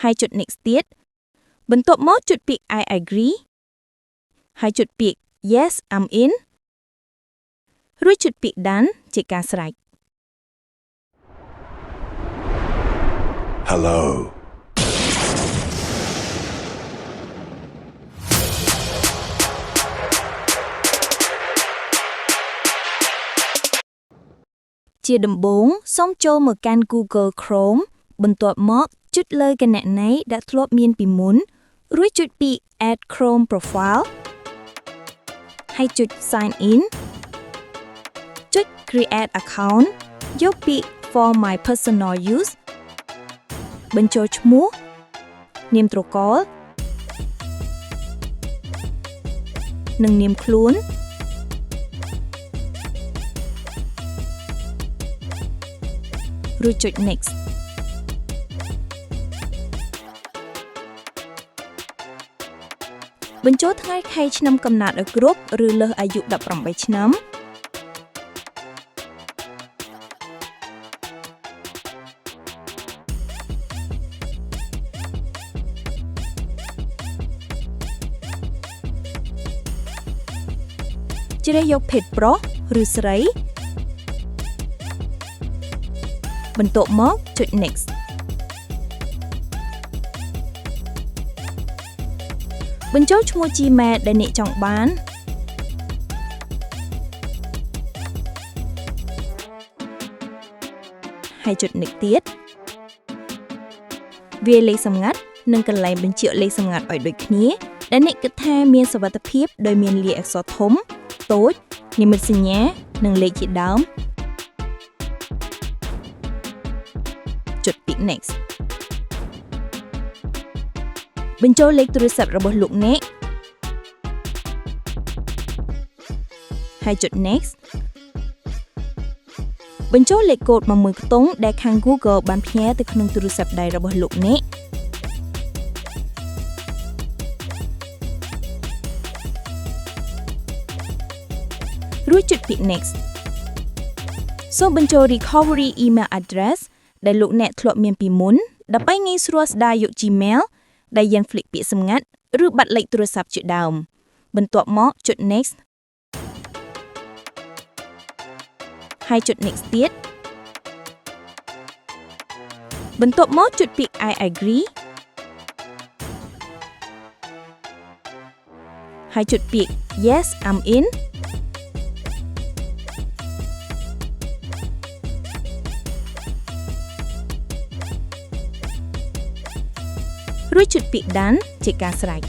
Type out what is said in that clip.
ហើយចុច next ទៀតបន្ទាប់មកចុចពាក្យ I agree ហើយចុចពាក្យ yes I'm in រួចចុចពាក្យ done ជាការស្រេច Hello. ជាដំបូងសូមចូលមកកាន់ Google Chrome បន្ទាប់មកចុចលើគណនីដែលធ្លាប់មានពីមុនរួចចុចពាក្យ Add Chrome Profile ហើយចុច Sign In ចុច Create Account យកពាក្យ For my personal use បញ្ចូលឈ្មោះនាមត្រកូលនិងនាមខ្លួនរួចចុច Next បញ្ចូលថ្ងៃខែឆ្នាំកំណើតឲ្យគ្រប់ឬលើសអាយុ18ឆ្នាំជ្រើសយកភេទប្រុសឬស្រីបន្ទាប់មកចុច Next បញ្ចូលឈ្មោះ Gmail ដែលអ្នកចង់បានហើយចុច Next ទៀតវាលេខសម្ងាត់និងកន្លែងបញ្ជាក់លេខសម្ងាត់ឲ្យដូចគ្នាដែលអ្នកគិតថាមានសុវត្ថិភាពដោយមានលាយអក្សរធំតូចនិមិត្តសញ្ញានិងលេខជាដើមចុចពាក្យ Next បញ្ចូលលេខទូរស័ព្ទរបស់លោកអ្នកហើយចុច Next បញ្ចូលលេខកូដ11ខ្ទង់ដែលខាង Google បានផ្ញើទៅក្នុងទូរស័ព្ទដៃរបស់លោកអ្នករួចចុចពាក្យ Next សូមបញ្ចូល recovery email address ដែលលោកអ្នកធ្លាប់មានពីមុនដើម្បីងាយស្រួលស្ដារយក Gmail ដែលយើងហ្វ្លិកពាក្យសម្ងាត់ឬបាត់លេខទូរស័ព្ទជាដើមបន្ទាប់មកចុច Next ហើយចុច Next ទៀតបន្ទាប់មកចុចពាក្យ I agree ហើយចុចពាក្យ Yes I'm in រួចចុចពាក្យ Done ជាការស្រេច